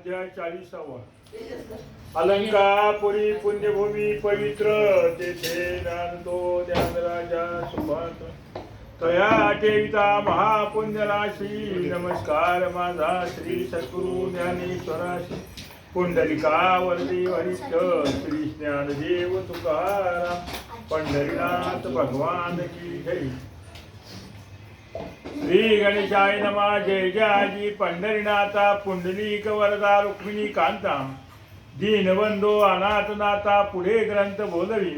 अध्याय 40. अलंकापुरी पुण्यभूमी पवित्र तेथे ज्ञानतो ज्ञानराजा सुपात्र तया ठेविता महापुण्य राशी. नमस्कार माझा श्री सद्गुरु ज्ञानेश्वराशी. पुंडलिकावरती वरिष्ठ श्री ज्ञानदेव तुकाराम. पंढरीनाथ भगवान की जय. श्री गणेशाय नमः. जय जयाजी पंढरीनाथा. पुंडलिक वरदा रुक्मिणी कांता. दीनबंधो अनाथनाथा. पुढे ग्रंथ बोलवी.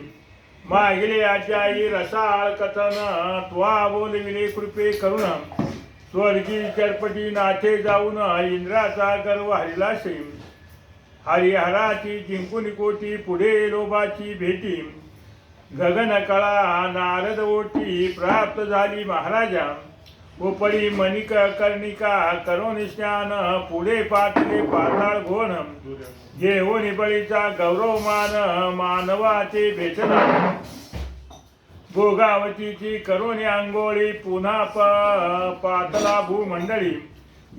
मागिले आचारी रसाळ कथन. त्वा बोलविले कृपे करुण. स्वर्गी चरपटी नाथे जाऊन इंद्राचा गर्व हरिलाशे. हरिहराची जिंकून कोटी. पुढे लोभाची भेटी. गगन कळा नारद ओटी. प्राप्त झाली महाराजा. उपरी मणिक कर्णिका करून स्नान. पुढे पातले पाताळ घोण. घेऊन बळीचा गौरव मान. मानवाचे भेटना. भोगावतीची करून आंघोळी. पुन्हा पातला भूमंडळी.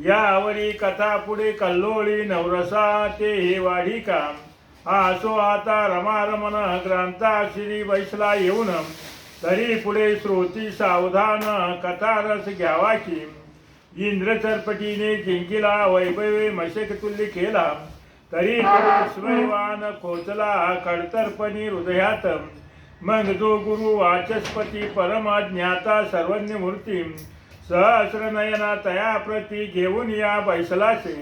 यावरी कथा पुढे कल्लोळी. नवरसा ते हे वाढिका. आसो आता रमारमण. ग्रंथाक्षरी बैसला येऊन. तरी पुढे श्रोती सावधान. कथा रस घ्यावाची. इंद्र चरपटीने जिंकिला. वैभवे मशक तुल्य केला. तरी विस्मयवान खोचला. खडतरपणी हृदयात. मग जो गुरु वाचस्पती परमाज्ञाता सर्वज्ञ मूर्ती. सहस्र नयना तया प्रती. घेऊन या बैसलासे.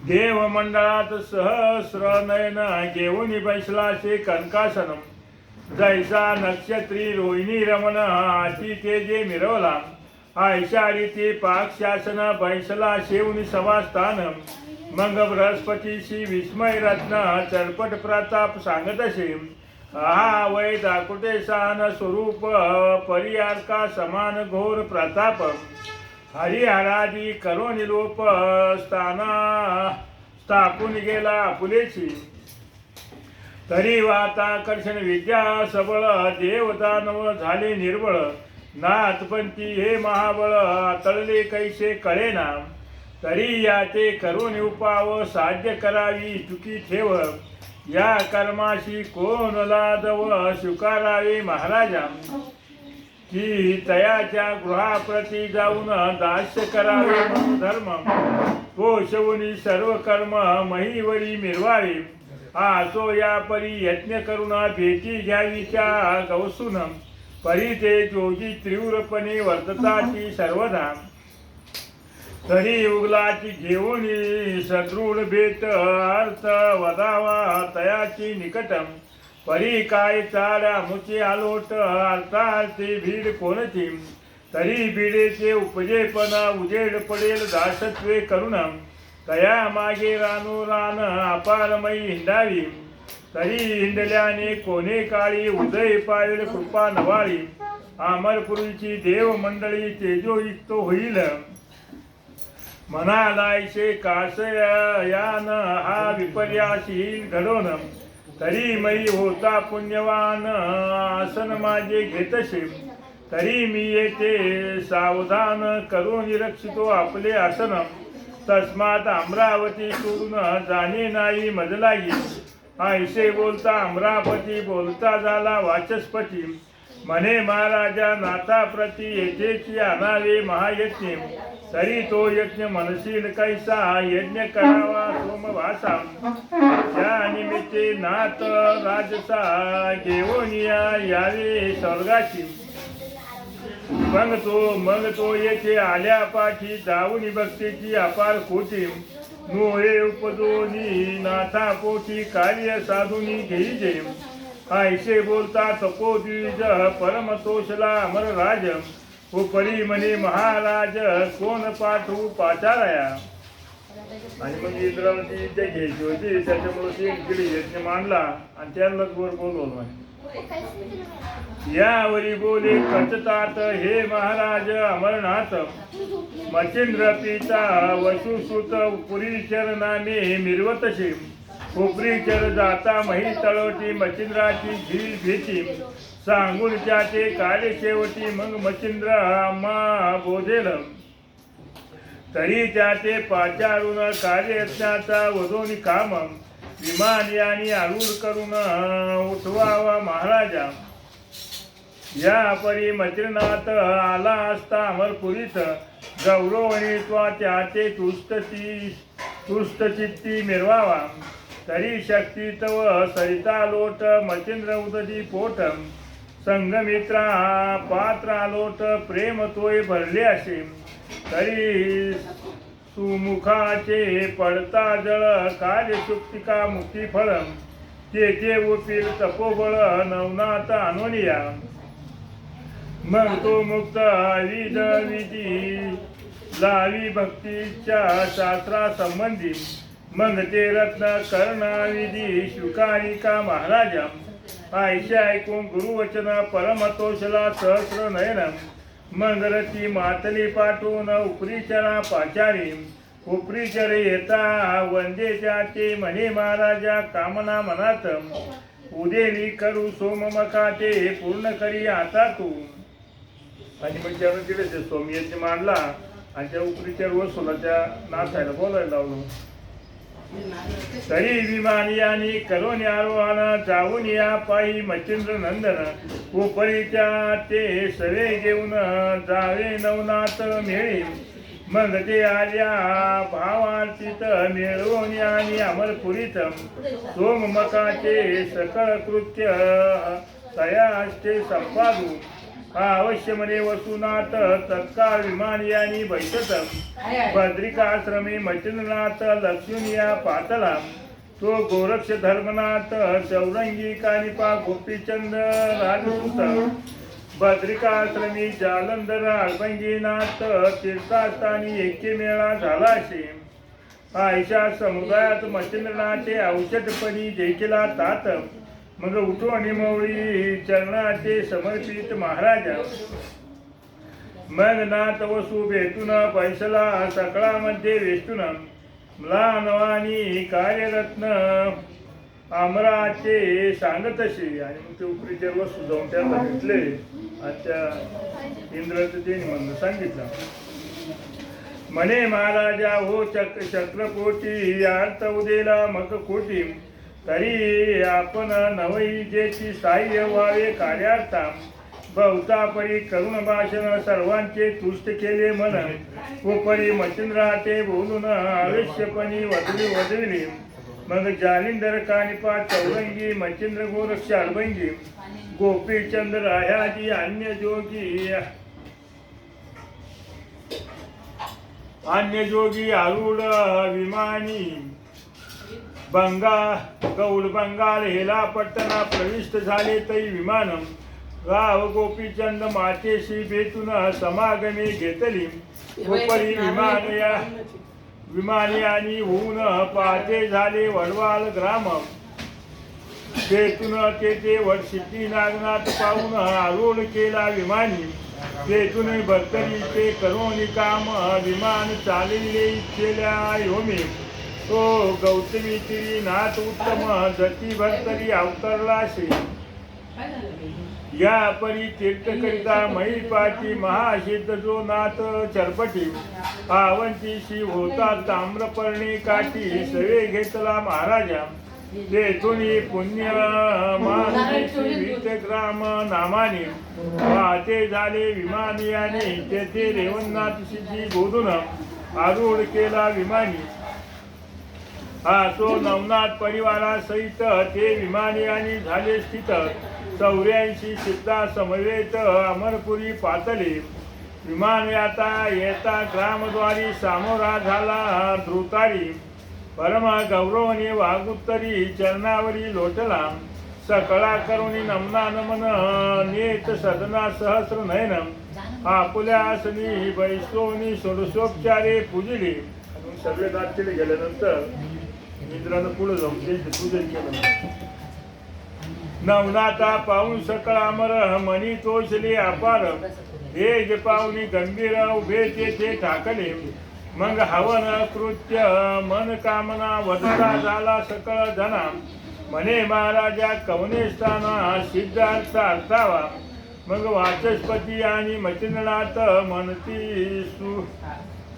देव मंडळात सहस्र नयन. घेऊन बैसलासे कनकासन. जैसा नक्षत्री रोहिणी रमण. आती तेजे मिरवला. ऐशारी ते पाकशासन. बैसला शेवनी सभास्थान. मग बृहस्पतीशी विस्मय रत्न. चरपट प्रताप सांगत असे. हा वै दाकुटे सान स्वरूप. परियारका समान घोर प्रताप. हरिहरादी करो निलोप. स्थापून गेला आपुलेची. तरी वाताकर्षण विद्या सबळ. देवदानव झाले निर्बळ. नाथपंथी हे महाबळ. तळले कैसे कळेना. तरी याचे करून उपाव. साध्य करावी चुकी ठेव. या कर्माशी कोण लादव. स्वीकारावे महाराजा. की तयाच्या गृहाप्रती जाऊन दास्य करावे धर्म. पोषवुनी सर्व कर्म महीवरी मिरवावे. आसो या परी यज्ञ करून भेटी घ्यावीच्या गवसून. परी ते जोगी तीव्रपणे वर्तताची सर्वदा. तरी उगलाची घेऊन सदृढ भेट. अर्थ वदावा तयाची निकटम. परी काय चाड्या मुचे आलोट. अर्थार्थी भीड कोणती. तरी भीडेचे उपजेपणा. उजेड पडेल दासत्वे करुण. तया मागे रानो रान. अपारमयी हिंडावी. तरी हिंडल्याने कोणे काळी. उदय पावेल कृपा नवाळी. अमरपुरीची देव मंडळी तेजोयुक्त होईल. म्हणालायसे कासयान हा विपर्यासहीन घडवण. तरी मई होता पुण्यवान. आसन माझे घेतसे. तरी मी येते सावधान. करून निरक्षितो आपले आसन. तस्मात अमरावती सोडून जाणे नाही मजलागी. ऐसे बोलता अमरावती. बोलता झाला वाचस्पती. म्हणे महाराजा नाथाप्रती येथेची आणावे महायज्ञ. तरी तो यज्ञ मनशील कैसा. यज्ञ करावा सोमवासा. त्या निमित्ते नाथ राजसा. घेऊन यावे स्वर्गाची. मग तो येथे आल्या पाठी. जाऊन भक्तीची अपार कोटी. नोहे उपदोनी नाथा पोटी. कार्य साधुनी घेईजे. ऐसे बोलता तपोद्विज. परमतोषला अमर राज. उपरी म्हणे महाराज. कोण पाठवू पाचाराया. आणि मग इंद्रावती ते घ्यायची होती. त्याच्यामुळे ते इकडे यज्ञ मांडला. आणि त्यांना गोर बोलवलं. यावरी बोले कचतात हे महाराज अमरनाथ. मचिंद्र पिता वसुसुत पुरी चरणाने मिरवतसे. उपरीचर जाता मही तळवटी. मचिंद्राची झील भेटी. सांगून त्याचे कार्य शेवटी. मग मचिंद्र आम्हा बोधेल. तरी त्या ते पाचारून कार्ययत्नाचा वधोनी काम विमान यानी आरूढ करून उठवावा महाराजा. या परी मचिरनाथ आला असता अमरपुरीत गौरवणी त्याचे तुष्टचित्ती मिरवावा. तरी शक्ती तव सरिता लोट मचिंद्र उदधी पोट संगमित्रा पात्रा लोट प्रेम तोय भरले असे. तरी सुमुखाचे पडता जळ कार्य सुप्तिका मुक्ती फळ तेथे उपिल तपोबळ नवनाथ अनोनिया. मग तो मुक्त विधी लावी भक्तीच्या शास्त्रा संबंधी मग ते रत्न कर्णविधी शुकारिका महाराजा. ऐशे ऐकून गुरुवचन परमतोषला सहस्र नयन मग रती मातली पाठवून उपरीचरा पाचारी. उपरीचर येता वंदे त्याचे म्हणे महाराजा कामना मनात उदेली करू सोममखाते पूर्ण करी आता तू. आणि मग त्यानं दिले ते सोमयज्ञ मांडला आणि त्या उपरीचर वसूला त्या नाथायला बोलायला लावलं. तरी विमानियानी करून आरोहण जाऊन या पायी मच्छिंद्र नंदन उपरीच्या ते सवे घेऊन जावे नवनाथ मेळी. मग ते आल्या भावार्थित मिळवून आणि अमरपुरीत सोममखाचे सकळ कृत्य तयाचे संपादू. अवश्य म्हणे वसुनाथ तत्काळ विमानियानी बैठत बद्रिकाश्रमी मचिंद्रनाथ लक्ष्मीया पातला. तो गोरक्ष धर्मनाथ चौरंगी कानिपा गोपीचंद राजसूत बद्रिकाश्रमी जालंधर अल्पंगीनाथ तीर्थास्थानी एके मेळा झाला असे. आयशा समुदायात मचिंद्रनाथे औषधपणी जैकेला तात. मग उठवणी मवळी चरणाचे समर्पित महाराजा. मग नाथ वसू भेटून पैसला सकळामध्ये वेष्टून म्लानवानी कार्यरत्न अमराचे सांगतसे. आणि मग ते उपरीचे वस्तू जाऊन त्यांना भेटले आणि त्या इंद्राचं ते म्हणून सांगितलं. म्हणे महाराजा हो चक्रकोटी अर्थ उदेला मग कोटी. तरी आपण नवईजेची साह्य व्हावे कार्यार्था. बहुता परी करुण भाषण सर्वांचे तुष्ट केले मन. उपरी मचिंद्राते बोलून अवश्यपणी वदविली. मग जालिंदर कानिपा चौरंगी मचिंद्र गोरक्ष अल्बंगी गोपीचंद रायाजी अन्य जोगी आरूढ विमानी गौड बंगाल हेला पट्टना प्रविष्ट झाले. तै विमान राव गोपीचंद मातेशी भेटून समागमे घेतली. उपरी विमानियानी होऊन पाहते झाले वडवाल ग्राम. तेथून तेथे वडसिद्धी नागनाथ पाहून आरूढ केला विमानी. तेथून भक्तरीचे करोनी काम विमान चालले इच्छेल्या योमी. तो गौतमी तिरी नाथ उत्तम जती भक्तरी अवतरला शे. या परी तीर्थकरिता महिपाची महासिद्ध जो नाथ चरपटी. आवंतीशी होता ताम्रपर्णी काठी सवे घेतला महाराजा. तेथून पुण्य मानसी वितग्राम नामाने वाहते झाले विमानियाने. तेथे रेवणनाथ सिद्धी बोलून आरूढ केला विमानी. तो नवनाथ परिवारासहित ते विमानियानी झाले स्थित. 84 सिद्धा समवेत अमरपुरी पातले. विमान येता ग्रामद्वारी सामोरा झाला धृतारी. परमा गौरवने वागुत्तरी चरणावरी लोटला. सकळा करुणी नमना नमन नेत सदना सहस्र नयन. आपुल्या आसनी बैसोनी षोडशोपचारे पूजली. सगळे नाथ केले गेल्यानंतर इंद्रानं पुढे जाऊन त्यांचे पूजन केलं. नवनाथा पाहून सकळ अमर मणी तोषले अपार. हे जे पाहुणी गंभीर उभे तेथे ठाकले. मग हवन कृत्य मन कामना वदता झाला सकळ जना. म्हणे महाराजा कवने स्थाना सिद्धार्थ अर्थावा. मग वाचस्पती आणि मचिंद्रनाथ म्हणती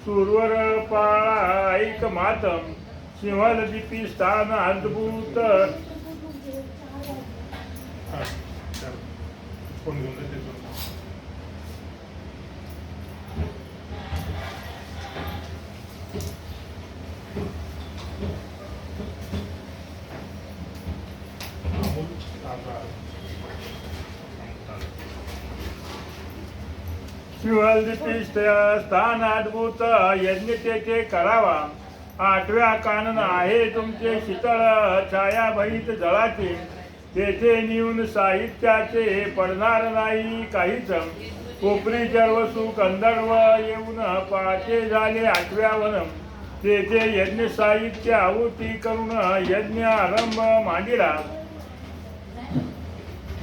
सुरवर पाळा ऐक मातम सिंहल दीपी स्थान अद्भुत. शिवलदीपी स्थान अद्भुत यज्ञ तेथे करावा. 8व्या कानन आहे तुमचे शीतळ छाया भरीत जळाचे. तेथे नेऊन साहित्याचे पडणार नाही काहीच. कोपरी जर्वसु गंधर्व येऊन पाचे झाले 8व्या वन. तेथे यज्ञ साहित्य आहुती करून यज्ञ आरंभ मांडिला.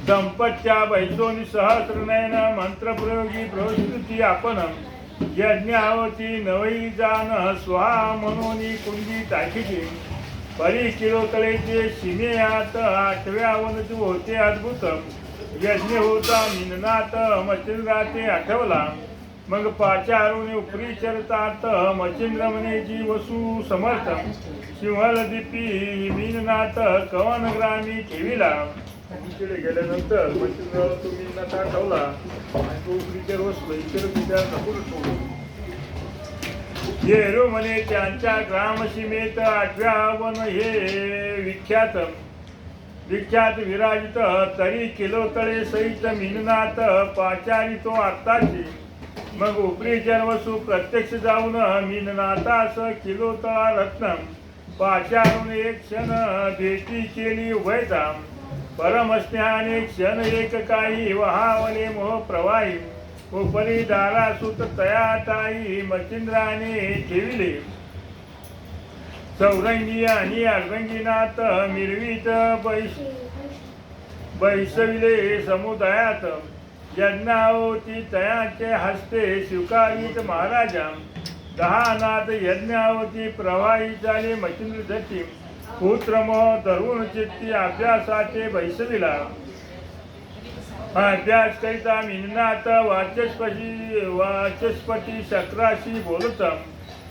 दंपत्या बैसोनी सहस्रनयन मंत्रप्रयोगी प्रस्तुती आपण. यज्ञावती नवई जान स्वाहा म्हणून कुंडी टाकीची. परी किलोतळेचे सीमेयात 8व्या वनतू होते अद्भुत. यज्ञ होता मिननात मच्छिंद्राचे आठवला. मग पाचारुणी उपरी चरतात मच्छिंद्र मनेची वसू समर्थ. सिंहलदीपी मिननाथ कवन ग्रामी ठेविला. तिकडे गेल्यानंतर मच्छिंद्राला तो मिननाथ आठवला आणि तो उपरीचर वसलो इतर विचार नको ठेवलो. येरो म्हणे त्यांच्या ग्रामसीमेत 8व्या वन हे विख्यात विराजित. तरी किलोतळे सहित मिननाथ पाचारी तो आत्ताची. मग उपरी जन्मसू प्रत्यक्ष जाऊन मिननाथास किलोतळा रत्न पाचारून एक क्षण भेटी केली उभयता. परमस्नेहाने क्षण एक काही वहावले मोह प्रवाही. उपरी दारासुत तया ताई मच्छिंद्राने ठेविले. चौरंगी आणि अर्धंगीनाथ मिरवीत बैसविले समुदायात. यज्ञावती तयाचे हस्ते स्वीकारित महाराजा. 10 नाथ यज्ञावती प्रवाही झाले मच्छिंद्र झटी. पुत्रमोह धरून चित्ती अभ्यासाचे बैसविला. अभ्यास करिता मिननाथ वाचस्पती शक्राशी बोलत.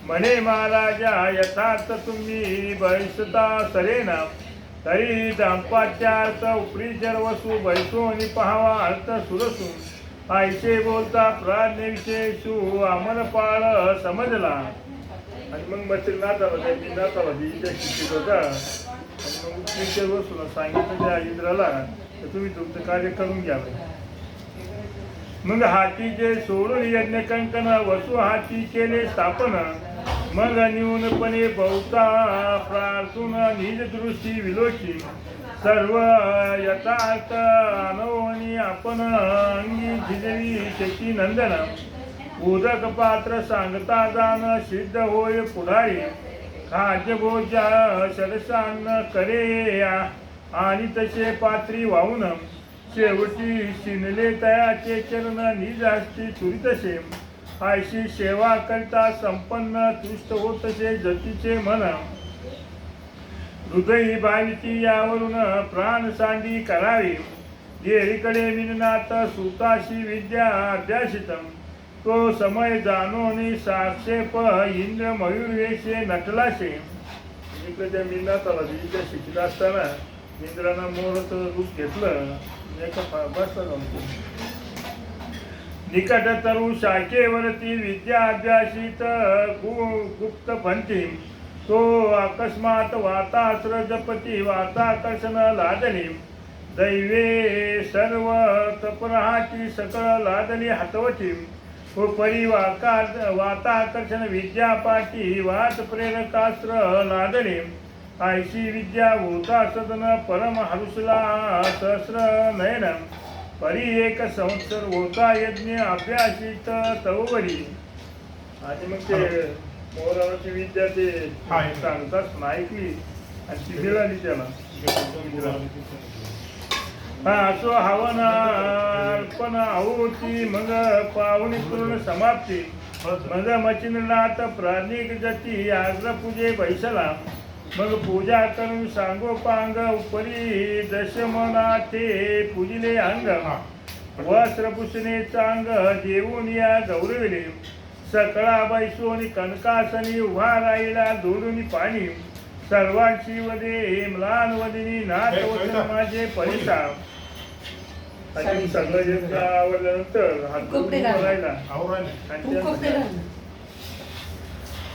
म्हणे महाराजा यथार्थ तुम्ही बैसता सरेना. तरी दांपात्यार्थ उपरी जर्वसू बैसोनी पहावा अर्थ सुरसू. ऐसे बोलता प्राज्ञविशेषू अमनपाळ समजला. आणि मग मच्छिंद्रनाथाला मिननाथाला शिक्षित होता. आणि मग उपरी जर्वसूला सांगितलं त्या इंद्राला तुम्ही तुमचं कार्य करून घ्यावे. मग हातीचे सोडून यज्ञ कंकण वसू हाती केले स्थापन. मग न्यूनपणे बहुता प्रार्थून निज दृष्टी विलोची. सर्व यथार्थ अनवनी आपण अंगी झिजवी शची नंदन. उदक पात्र सांगता जाण सिद्ध होय पुढारी. खाद्यभोजा शरसान्न करे आणि तसे पात्री वाहून. शेवटी शिनले तयाचे चरण निज हस्ती तुरितसे. ऐशी सेवा करता संपन्न तुष्ट होतसे जतीचे मन. हृदयी भाविती यावरून प्राण सांडी करावी. देवीकडे मिननाथ सुताशी विद्या अभ्यासित. तो समय जाणोनी साक्षेप इंद्र मयूरवेशे नटलाशे. इकडे त्या मिननाथाला विद्या शिकत असताना इंद्रानं मोहचं रूप घेतलं. एका बसला जाऊन निकट तरु शाखेवरती विद्या अभ्यासित गुप्त पंथी. तो अकस्मात वातास्र जपती वाताकर्षण लादली. दैवे सर्व तपराहाची सकळ लादली हातवटी. परी वाताकर्षण विद्यापाठी वात प्रेरकास्त्र लादले. ऐशी विद्या होता सदन परम हरुसला सहस्र नयन. परी 1 संवत्सर होता यज्ञ अभ्यासित तवरी. आणि मग ते मोराची विद्या ते सांगतात ऐकली आणि ती मिळाली त्याला. असो हवन अर्पण आहुती. मग पाहुणी पूर्ण समाप्ती. मग मच्छिंद्रनाथ प्राणिक जती आग्र पूजे बैसला. मग पूजा करून सांगोपांग उपरी दशमनाथे पूजिले अंग. वस्त्रभूषणे चांग देऊन या गौरविले. सकळा बैसून कनकासनी उभा राहिला जोडून पाणी सर्वांची वदे म्लान वदिनी नाथ वचन माझे परिसा. आणि सगळं जे आवडल्यानंतर हात बोलायला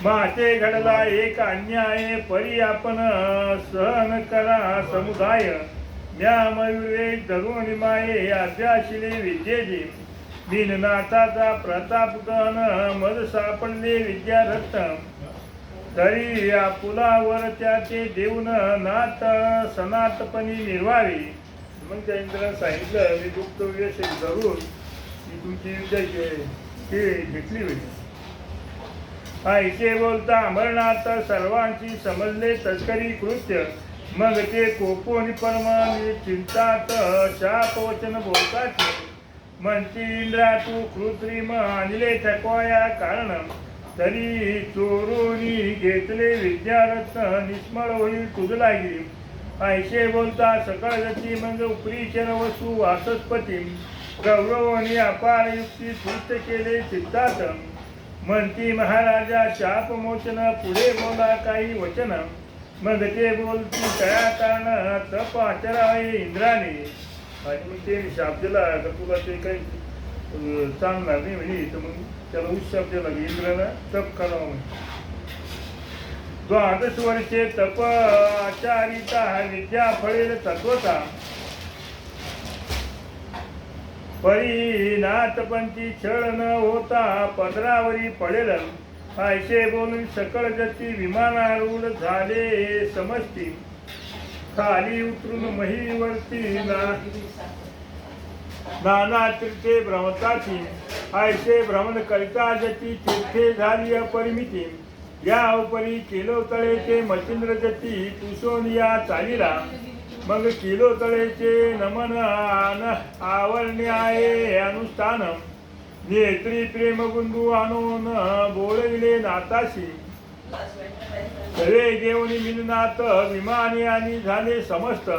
माते घडला एक अन्याय परी आपण सहन करा समुदाय. म्या मयुरे धरून माये अभ्यासिले विद्येची बिननाथाचा प्रताप गण मद सापडले विद्यारत्न. तरी या पुलावर त्याचे देऊन नाथ सनातपणी निर्वावी. मग त्या इंद्राने सांगितलं मी गुप्त वेश धरून मी तुमची विद्या घेतली होती. ऐके बोलता अमरनाथ सर्वांची समजले तस्करी कृत्य. मग ते कोपोनी परमानी चिंतात शाप वचन बोलतात. म्हणती इंद्रा तू कृत्रिम आणले थकवाया कारण. तरी चोरोनी घेतले विद्यारत्न निष्मळ होईल तुझ लागी. ऐशे बोलता सकळ गती मग उपरी वसू वासस्पती. गौरवनी अपार युक्ती तूच केले चित्तात. म्हणती महाराजा शाप मोचन पुढे बोला काही वचन. मग ते बोलती त्या कारण तप आचरावे इंद्राने. आणि मग ते शाप दिला तर तुला ते काही चांगणार नाही म्हणे. तर मग त्याला उत्शाप दिला इंद्राला तप करावं. 12 वर्षे तप आचारिता विद्या फळेल तत्वता. परिनाथपंथी छळ न होता पदरावरी पडेल. ऐशे बोलून सकळ गती विमानारूढ झाले समजती. खाली उतरून महीवरती नाना तीर्थे भ्रमताची. ऐशे भ्रमण करिता जती तीर्थे झाली अपरिमिती. या उपरी किलो तळेचे मच्छिंद्र जती तुसोनिया चालिला. मग किलो तळेचे नमन आवरण्याये अनुष्ठान. नेत्री प्रेमगुंदू आणून बोलविले नाताशी. रे घेऊन मिलनाथ विमानी आणि झाले समस्त.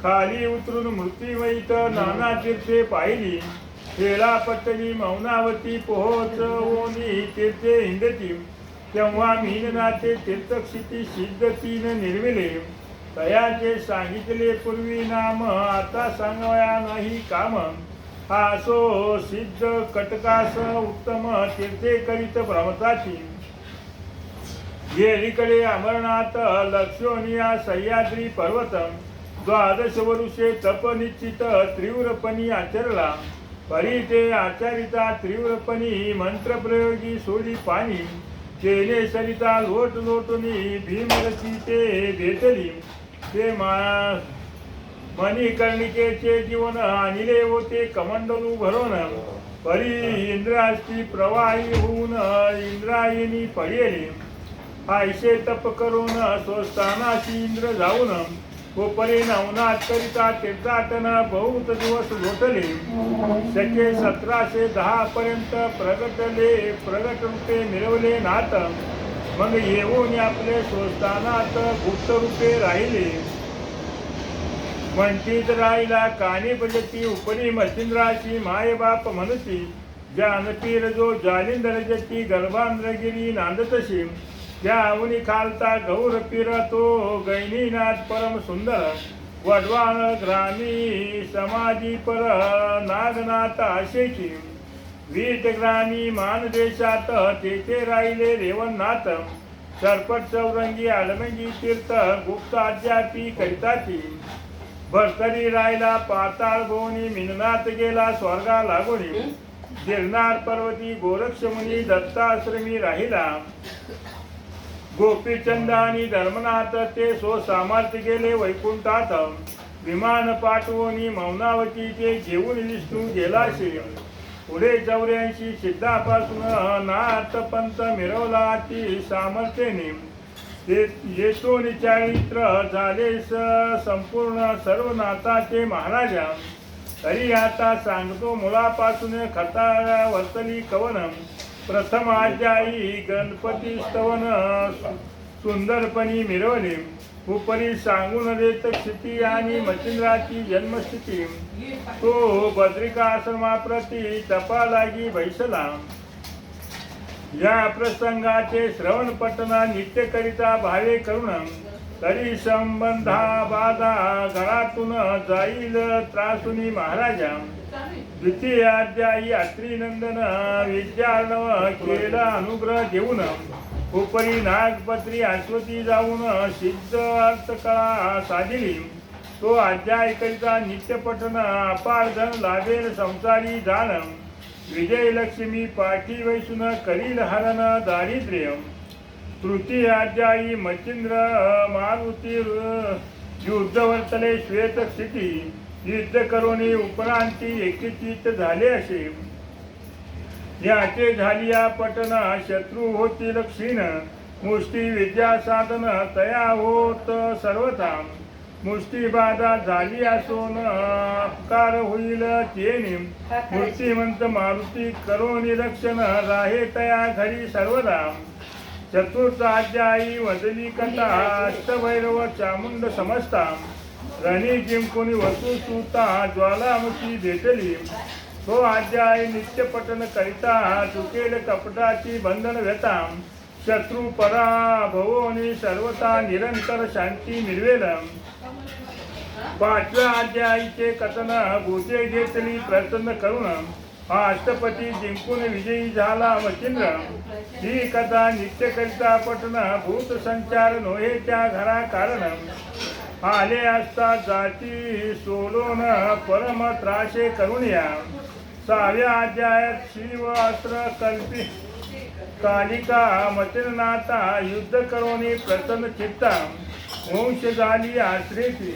खाली उतरून मृत्यूमयीत नाना तीर्थे पाहिली. खेळा पट्टणी मौनावती पोहोचवोनी तीर्थे हिंदती. तेव्हा मीननाथे तीर्थक्षिती सिद्धतीन निर्मिले. तयाचे सांगितले पूर्वी नाम आता सांगवया नाही काम. हासो सिद्ध कटकास उत्तम तीर्थे करीत भ्रमताची. गेलीकडे अमरनाथ लक्षोनिया सह्याद्री पर्वत. 12 वर्षे तप निश्चित तीव्रपणी आचरला. परी ते आचारिता तीव्रपणी मंत्रप्रयोगी सोडी पाणी. केले सरिता लोट लोटणी भीमरथी ते भेटली. ते मणिकर्णिकेचे जीवन आणले होते कमंडलू भरून. परी इंद्रास्ती प्रवाही होऊन इंद्रायणी पडेली. ऐशे तप करून स्वस्थानाशी इंद्र जाऊन. व परी नवनाथ करिता तीर्थाटन बहुत दिवस लोटले. शके 1710 पर्यंत प्रगट रूपे मिळवले नाथ. मग येऊन आपले स्वस्थानात गुप्त रूपे राहिले. म्हणतीत राहिला कानी बजती उपरी मच्छिंद्राची माय बाप म्हणती. जानपीर जो जालिंदर जती गर्भांध्रगिरी नांदतशी. त्या अवनी खालता गौर पीर तो गैनीनाथ परम सुंदर. वडवाळ ग्रामी समाधी पर नागनाथ आशेची. वीट ग्रामी मानदेशात तेथे राहिले रेवणनाथ. सरपट चौरंगी आलमंगी तीर्थ गुप्त अद्यापी करिताची. भरतरी राहिला पाताळ भोवनी मिननाथ गेला स्वर्गा लागोनी. गिरनार पर्वती गोरक्षमुनी दत्ताश्रमी राहिला. गोपीचंद आणि धर्मनाथ ते सामर्थ्य गेले वैकुंठात. विमान पाठवोनी मौनावती ते घेऊन विष्णू गेलाशी. पुढे 84 सिद्धापासून नाथ पंत मिरवला ती सामर्थ्याने. ते येतून चारित्र झाले संपूर्ण सर्व नाथाचे महाराजा. तरी आता सांगतो मुळापासून खता वर्तली कवन. प्रथम अध्यायी गणपती स्तवन सुंदरपणी मिरवले. उपरी सांगून देत स्थिती आणि मच्छिंद्राची जन्मस्थिती. तो बद्रिका आश्रमाप्रती तपा लागी बैसला. या प्रसंगाचे श्रवण पठना नित्य करिता भावे करून तरी संबंधा बाधा घरातून जाईल त्रासुनी महाराजा. द्वितीय अध्यायी अत्रिनंदन विद्यार्णव केला अनुग्रह देऊन उपरी नागपत्री अश्वती जाऊन सिद्ध अर्थकळा साधिली. तो अध्याय करिता नित्यपठन अपार धन लाभेल संसारी जाण. विजयलक्ष्मी पाठी वैसून करील हरण दारिद्र्य. तृतीय अध्यायी मच्छिंद्र मारुती युद्ध वर्तले श्वेत स्थिती. युद्ध करोनी उपरांती एकीचित झाले असे. याचे झालिया पटन शत्रू होतील क्षीण. मुष्टी विद्या साधन तया होत सर्वथा. मुष्टी बाधा झाली असून अपकार होईल तेने. मूर्तिमंत मारुती करोनी रक्षण राहे तया घरी सर्वदा. चतुर्थ अध्यायी वदली कथा अष्टभैरव चामुंड समजता. रणी जिंकुनी वसू सुता ज्वालामुखी भेटली. तो अध्याय नित्यपठन करिता चुकेल कपटाची बंधन व्यथा. शत्रू पराभवोनी सर्वता निरंतर शांती मिळवेल. पाचव्या अध्यायीचे कथन भूते घेतली प्रसन्न करून. हा अष्टपती जिंकून विजयी झाला मच्छिंद्र. ही कथा नित्य करिता पठन भूत संचार नोहे त्या घरा कारण. आले असता जाती सोडून परम त्रासे करून या. सहाव्या अध्यायात शिव अस्त्र कल्पी कालिका मचिरनाथा युद्ध करोनी प्रसन्न चित्ता. वंश झाली आश्रेची.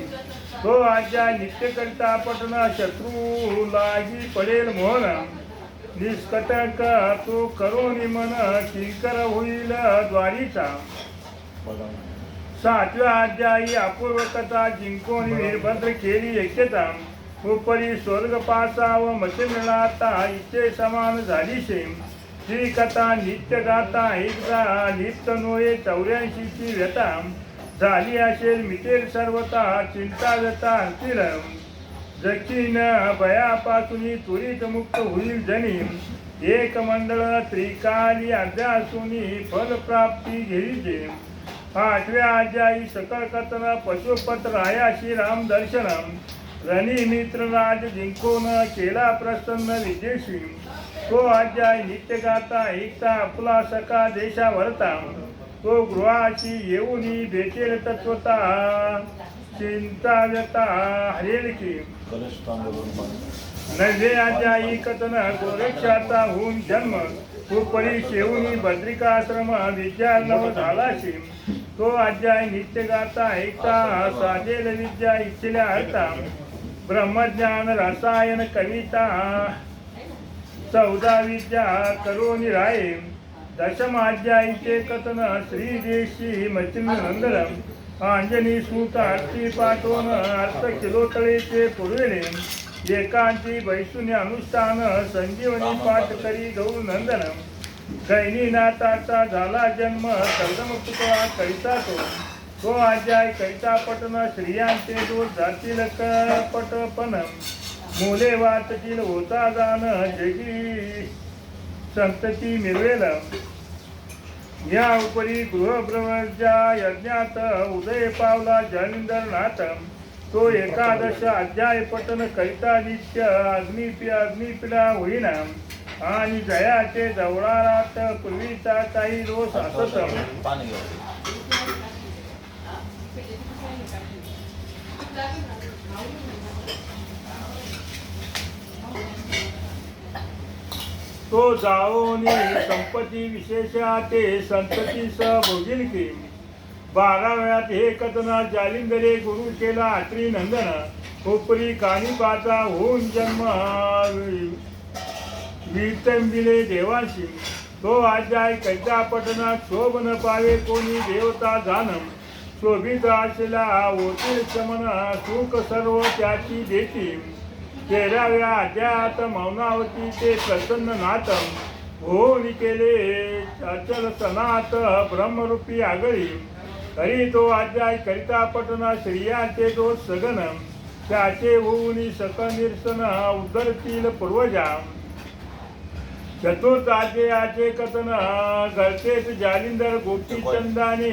तो अध्याय नित्य करिता पठन शत्रू लागी पडेल मोहन. निष्कटक तो करोनी मन किंकर होईल द्वारीचा. सातव्या अध्यायी अपूर्व कथा जिंकून वीरभद्र केली ऐक्यता. उपरी स्वर्ग पासा व मचिंद्रनाथा इच्छे समान झालीशे. ही कथा नित्य गाता एकदा लिप्त नोये 84ची व्यथा. झाली असेल मिटेल सर्वता चिंता व्यथा हरतील. जखीन भयापासून त्वरित मुक्त होईल जनी. एक मंडळ त्रिकाली अभ्यासूनी फलप्राप्ती घेईजे. आठव्या अध्यायी सकळ कथन पशुपत रायाशी राम दर्शन. रणी मित्र राज जिंकून केला प्रसन्न विदेशी. तो अध्याय नित्य गाता एकता आपला सका देशावरता. तो गृहाची येऊनी भेटेल तत्वता चिंता व्यथा हरेल की. नवे अध्यायी कथन गोरक्षाचा होऊन जन्म. उपरी शेवणी बद्रिकाश्रम विद्यार्णव झालाशी. तो अध्याय नित्य गाता ऐकता साधेल विद्या इच्छिल्या अर्था. ब्रह्मज्ञान रसायन कविता 14 विद्या करोनी राये. दशम अध्यायीचे कथन श्रीदेशी मचिंद्रनंदन. अंजनी सूत आरती पाठवून अर्थ किलोतळेचे पुरविणे. एकांती वैष्णवी अनुष्ठान संजीवनी पाठ करी गौर नंदन. गैनीनाथाचा झाला जन्म कदम पुतळा करिता तो. तो अध्याय करिता पठन स्त्रियांचे दोष जातील कपटपण. मुले वाचतील होता जाण जगी संतती मिळवेल. या उपरी गृहप्रवेशच्या यज्ञात उदय पावला जालिंदरनाथ. तो एकादश अध्याय पठन करिता नित्य अग्निपीडा होईना. आणि जयाचे जवळारात पूर्वीचा काही दोष असत. तो जाओनी संपत्ती विशेषाते संततीस भोगील की. 12व्यात हे कथन जालिंदरे गुरु केला अत्री नंदन. उपरी कानिपाचा होऊन जन्म वितंबिले देवाशी. तो अध्याय कैचा पठनात शोभ न पावे कोणी देवता जानम. शोभित आशेला होतील शमन सुख सर्व त्याची देती. 13व्या अध्यायात मौनावतीचे प्रसन्न नाथ. होऊन केले अचल सनात ब्रह्मरूपी आगळी. तरी तो अध्याय करिता पठना स्त्रियांचे दोष सगन. त्याचे होऊन सकल निरसन उदरतील पूर्वजा. चतुर्थाचे कथन घरतेच जालिंदर गोपीचंदाने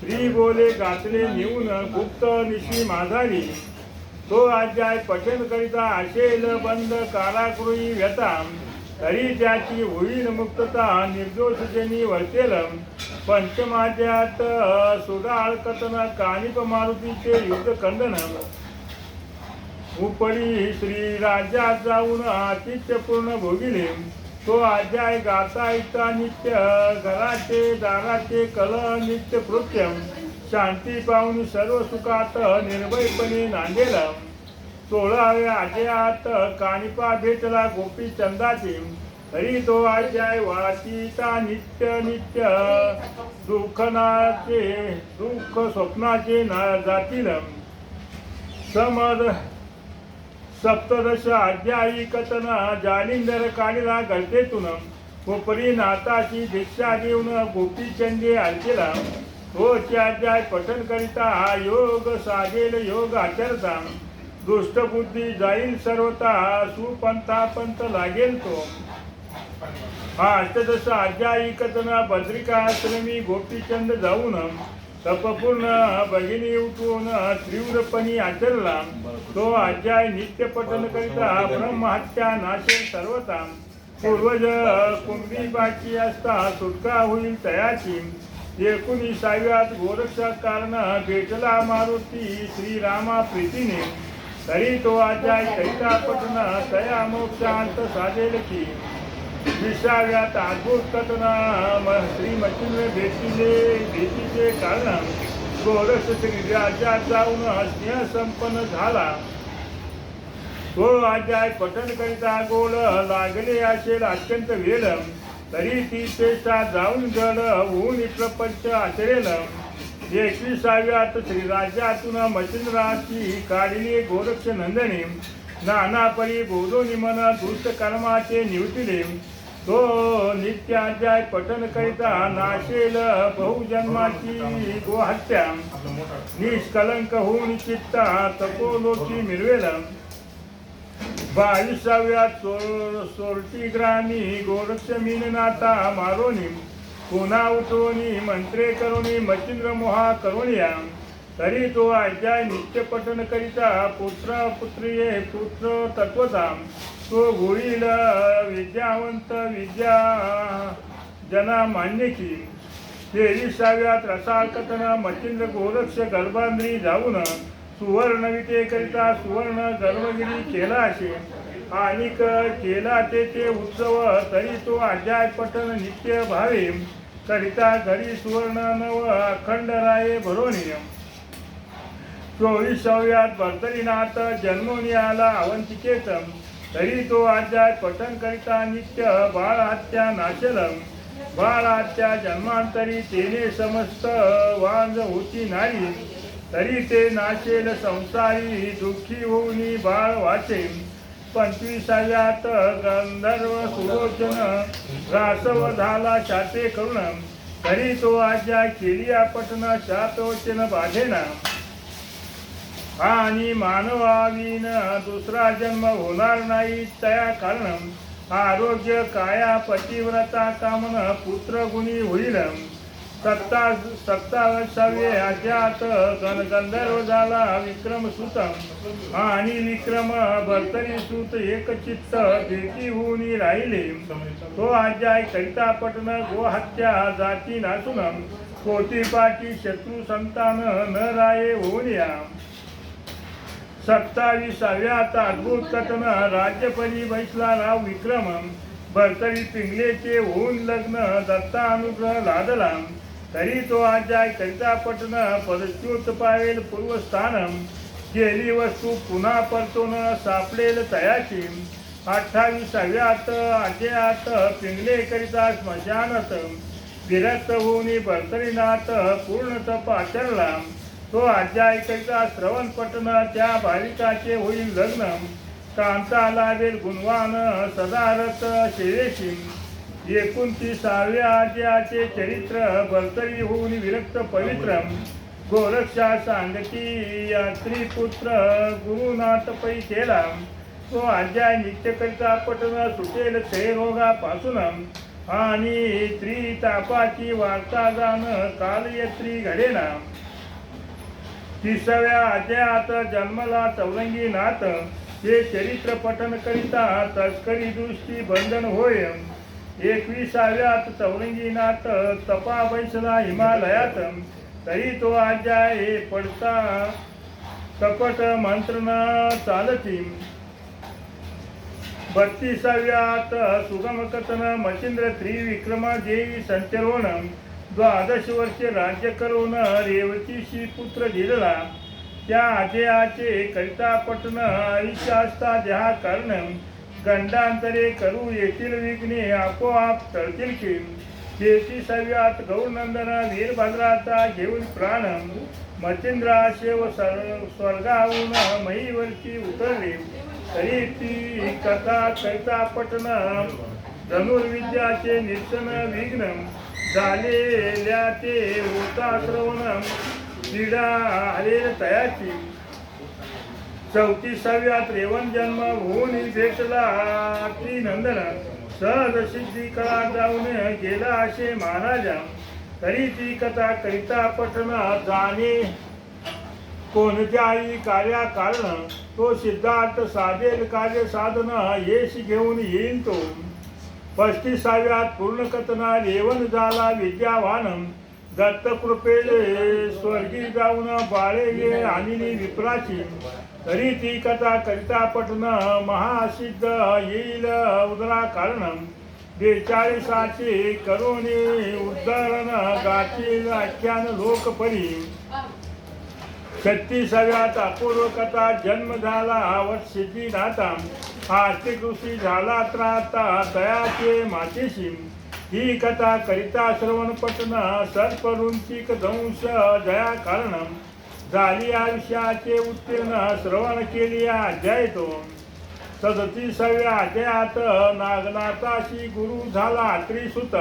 श्री बोले गातले नेऊन गुप्त निशी माधारी तो अध्याय पठन करिता असेल बंद कारागृही व्यथा तरी त्याची होईल मुक्तता निर्दोषजनी वर्तेल पंचमाध्यात सुडाळ कथन कानिप मारुतीचे युद्ध खंडन उपरी श्री राज्यात जाऊन आतिथ्य पूर्ण भोगिले तो अध्याय गाता ऐकता नित्य घराचे दाराचे कल नित्य कृत्यम शांती पाहून सर्व सुखात निर्भयपणे नांदेल 16व्या अध्यायात कानिपा भेटला गोपीचंदाचे तरी तो अध्याय वाचिता नित्य नित्य दुःखनाचे दुःख स्वप्नाचे जातील समद सप्तदश अध्यायी कथन जालिंदर काढला गळतेतून उपरी नाथाची दीक्षा देऊन गोपीचंदे आलतेला तोचे अध्याय पठन करिता हा योग साधेल योग आचरता दुष्टबुद्धी जाईल सर्वता सुपंथा पंथ लागेल तो हा अष्टदश अध्यायी कथन बद्रिकाश्रमी गोपीचंद जाऊन तपपूर्ण भगिनी उठून तीव्रपणी आचरला तो अध्याय नित्य पठन करिता ब्रह्महत्या नाशेल सर्वता पूर्वज कुंभीबाची असता सुटका होईल तयाची 19व्यात गोरक्षा कारण भेटला मारुती श्रीरामा प्रीतीने तरी तो अध्याय करिता पठन तया मोक्षांत साधेल की 20व्यात अद्भुत कथन श्री मच्छिंद्र भेटीचे कारण गोरक्ष श्री राज्यात जाऊन स्नेह संपन्न झाला तो अध्याय पठन करिता गोल लागले असेल अत्यंत वेळ तरी ती चेष्टा जाऊन गड होऊन प्रपंच आचरेल 21व्यात श्री राज्यातून मच्छिंद्राची काढली गोरक्ष नंदने नाना परी बोधोनी मन दुष्ट कर्माचे निवतिले तो नित्य अध्याय पठन करिता नाशेल बहुजन्माची गोहत्या निष्कलंक होऊन चित्ता तपोलोकी मिळवेल 22व्यात सोरटी ग्रामी गोरक्ष मीननाथा मारोनी पुन्हा उठवणी मंत्रे करोनी मच्छिंद्र मोहा करोनिया तरी तो अध्याय नित्य पठन करिता पुत्र पुत्रिये पुत्र तत्वता तो होईल विद्यावंत विद्या जना मान्यची 23व्यात रसाळ कथन मच्छिंद्र गोरक्ष गर्भांद्री जाऊन सुवर्ण विटे करिता सुवर्ण गर्भगिरी केला असे आणि केला ते उत्सव तरी तो अध्याय पठन नित्य भावे करिता घरी सुवर्ण नव अखंड राये भरोनी 24व्यात भर्तरीनाथ जन्मोनी आला अवंतिकेत तरी तो अध्याय पठन करिता नित्य बाळ हत्या नाशल बाळ हत्या जन्मांतरी तेने समस्त वांज होती नारी तरी ते नाशेल संसारी दुःखी होऊनी बाळ वाचे 25व्यात गंधर्व सुलोचन रासव झाला शाते करुण तरी तो अध्याय केलिया पठन शातवचन बाधेना आणि मानवावीन दुसरा जन्म होणार नाही त्या कारण आरोग्य काया पतिव्रता कामन पुत्र गुणी होईल 27व्या अध्यात गंधर्व झाला विक्रम सुत आणि विक्रम भर्तरी सुत एकचित्त भेटी होऊन राहिले तो अध्याय करिता पठन गोहत्या जाती नासून कोटीपाटी शत्रू संतान न राये होऊन या 27व्यात अद्भुत कथन राज्यपरी बैसला राव विक्रम भर्तरी पिंगलेचे होऊन लग्न दत्ता अनुग्रह लादला तरी तो अध्याय करिता पठन पदच्युत पावेल पूर्वस्थान गेली वस्तू पुन्हा परतून सापडेल तयाची 28व्यात अध्यायात पिंगले करिता स्मशानात विरक्त होऊन भर्तरीनाथ पूर्ण तप आचरला तो अध्याय करिता श्रवण पठन त्या भाविकाचे होईल लग्न कांता लावेल गुणवान सदारथ शेवेशी 29व्या अध्यायाचे चरित्र भर्तरी होऊन विरक्त पवित्र गोरक्षा सांगती यात्री पुत्र गुरुनाथ पै केला तो अध्याय नित्य करिता पठन सुटेल क्षयरोगापासून आणि त्रितापाची वार्ता जाण कालयत्री घडेना. 30व्या अध्यायात जन्मला चौरंगी नाथ हे चरित्र पठन करिता तस्करी दृष्टी बंधन होय. 21व्यात चौरंगी नाथ तपा बैसला हिमालयात तरी तो अध्याय हे पडता कपट मंत्र न चालती. 32व्यात सुगम कथन मचिंद्र त्रिविक्रमा देवी संचरोण 12 वर्षे राज्य करून रेवतीशी पुत्र दिलेला. त्या अध्यायाचे करिता पठन आयुष्यास्ता देहा कारण गंडांतरे करू येथील विघ्ने आपोआप टळतील की. 33व्यात गौरनंदन वीरभद्राचा घेऊन प्राण मचिंद्रा शेव स्वर्गाहून महीवरची उतरली तरी ती कथा करिता पठन धनुर्विद्याचे निरसन विघ्न झालेल्या ते होता श्रवण क्रीडा आलेल तयाची. 34व्यात रेवण जन्म होऊन भेटला त्रिनंदन सहज सिद्धी कळा जाऊन गेला असे महाराजा तरी ती कथा करिता पठन जाणे कोणत्याही कार्या कारण तो सिद्धार्थ साधेल कार्य साधन यश घेऊन येईल तो. 35व्यात पूर्ण कथना रेवण झाला विद्यावान दत्तकृपेले स्वर्गी जाऊन बाळे आणिली विप्राची तरी ती कथा करिता पठन महासिद्ध येईल उदरा कारण. 42चे करोनी उद्धरण गातील आख्यान लोकपरी. 36व्यात अपूर्व कथा जन्म झाला सिद्धीनाथा आर्थिक ऋषी झाला त्राता दयाचे मातेशी. ही कथा करिता श्रवण पठन सत्परुंचिक दंश जया कारण झाली आयुष्याचे उत्तीर्ण श्रवण केली अध्याय तो. 37व्या अध्यायात नागनाथाशी गुरु झाला त्रिसुत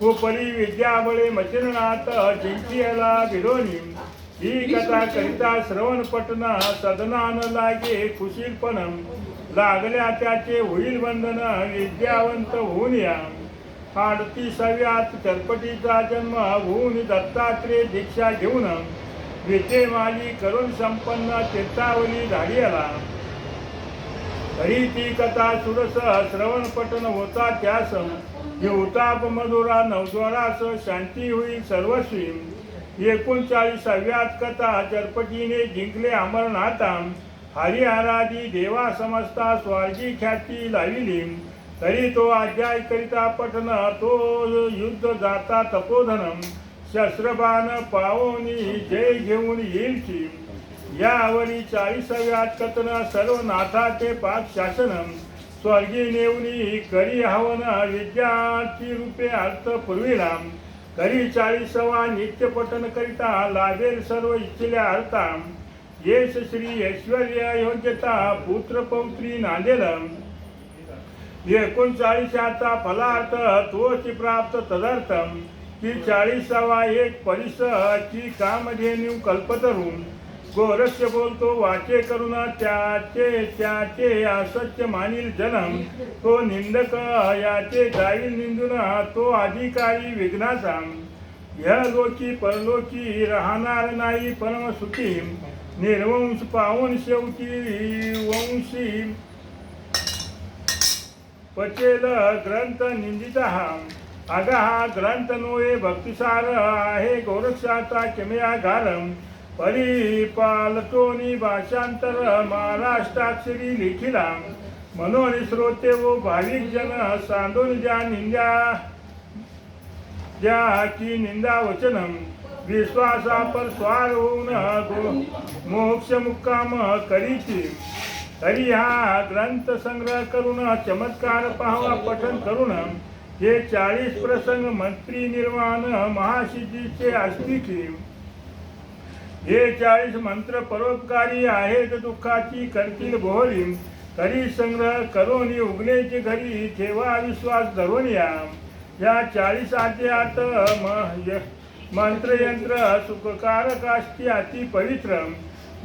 उपरी विद्याबळे मचिरनाथ जिंकियला भिडोनी. ही कथा करिता श्रवण पठन सदनान लागे कुशीलपण लागल्या त्याचे होईल बंधन विद्यावंत होऊन या. 38व्यात चरपटीचा जन्म होऊन दत्तात्रेय दीक्षा घेऊन विद्ये माली करून संपन्न तीर्थावली झाली आला तरी ती कथा सुरस श्रवण पठन होता त्यास हिवताप मधुरा नवद्वारास शांती होईल सर्वस्वी. 39व्यात कथा चरपटीने जिंकले अमरनाथा हरिहरादी देवा समजता स्वर्गी ख्याती लाविली तरी तो अध्याय करिता पठन तो युद्ध जाता तपोधन शस्त्रबाण पावोनी जय घेऊन येईल की. यावरी 40व्यात कथन सर्व नाथाचे पाक शासन स्वर्गी नेवनी करी हवन विद्यार्थी रूपे अर्थ पुरविला तरी 40वा नित्य पठन करिता लाभेल सर्व इच्छिल्या अर्था. यश श्री ऐश्वर्य योग्यता पुत्र पौत्री नांदेल. 39चा फलार्थ तोच प्राप्त तदर्थ की 40वा एक परिस की कामधेनु कल्पतरू. गोरक्ष बोलतो वाचे करून त्याचे असत्य मानील जन्म तो निंदक याचे जाईल निंदून तो अधिकारी विघ्नाचा. ह्या लोकी परलोकी राहणार नाही परम सुखी निर्वंश पावन शेवटी वंशी पचेल ग्रंथ निंदिता. अगा हा ग्रंथ नोये भक्तिसार आहे गोरक्षाचा किमयागार परिपालतोनी भाषांतर महाराष्ट्राक्षरी लिखिला म्हणून श्रोते व भाविक जन सांडून ज्या की निंदा वचनम विश्वासापर स्वार होऊन मोक्ष मुक्काम करीची तरी हा ग्रंथ संग्रह करून चमत्कार पाहावा पठन करून हे 40 प्रसंग मंत्री निर्वाण महासिद्धीचे असती की. हे 40 मंत्र परोपकारी आहेत दुःखाची करतील बोहरी तरी संग्रह करून उगलेचे घरी ठेवा विश्वास धरून या. 40 अध्यायात मंत्रयंत्र सुखकारक असती अति पवित्र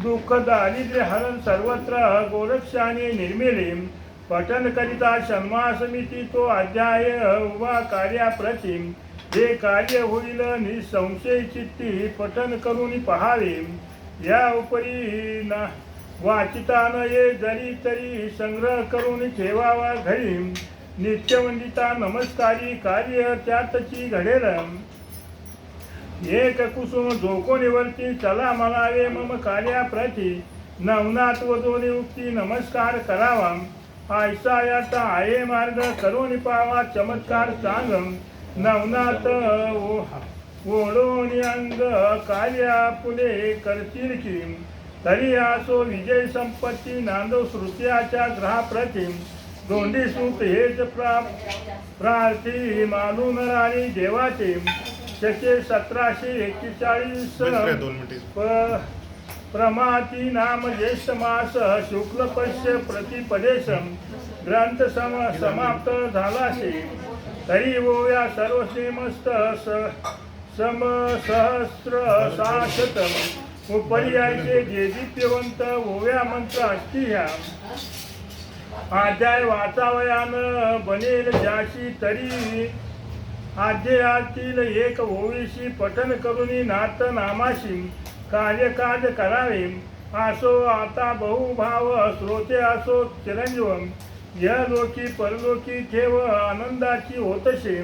दुःख दारिद्र्य हरण सर्वत्र गोरक्षाने निर्मिले पठन करिता षण्मासमिती तो अध्याय उभा कार्याप्रतिम जे कार्य होईल निसंशय चित्ती पठन करून पहावे या उपरी ना वाचिता न ये जरी तरी संग्रह करून ठेवावा घरी नित्यवंदिता नमस्कारी कार्य त्यातची घडेल एक कुसुम जोकोनीवरती चला म्हणावे मम कार्याप्रती नवनाथ वदोनी उक्ती नमस्कार करावा आयसा याचा आहे मार्ग करून पावा चमत्कार सांग नवनाथ ओढोनी अंग कार्या पुढे करतील की तरी असो विजय संपत्ती नांदो श्रुत्याच्या ग्रहाप्रतिम दोंडी सूत हेच प्रार्थी मालून राणी देवाचे शके 1741 प्रमाती नाम ज्येष्ठ मास शुक्ल पक्ष प्रतिपदेशम ग्रंथ समाप्त झालाशे तरी ओव्या सर्व श्रीमस्त समसहस्र साशतम उपर्यायचे जे दिप्यवंत ओव्या मंत्र असती ह्या अध्याय वाचावयान बनेल ज्याशी तरी अध्यायातील एक ओवीशी पठन करुनी नाथ नामाशी कार्यकाज करावे असो आता बहुभाव श्रोते असो चिरंजीव या लोकी परलोकी ठेव आनंदाची होतशे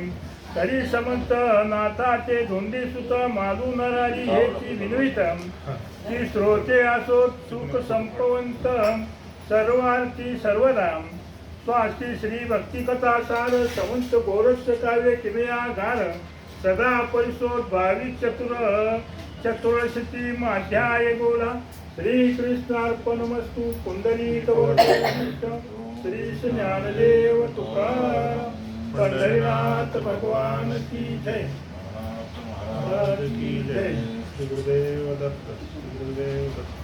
तरी समंत नाथा ते धोंडी सुत मालू नरारी हेची विनवित की श्रोते असो सुख संपवंत सर्वार्थी सर्वदा स्वास्ती श्री भक्तिकथा सार संवंत गोरक्ष काव्य किमया गार सदा परिसोद 22 चतुर्शती अध्याय गोला श्री कृष्णार्पणमस्तु कुंडली श्री ज्ञानदेव तुकाराम पंढरीनाथ भगवान की जय महाराज की जय गुरुदेव दत्त गुरुदेव दत्त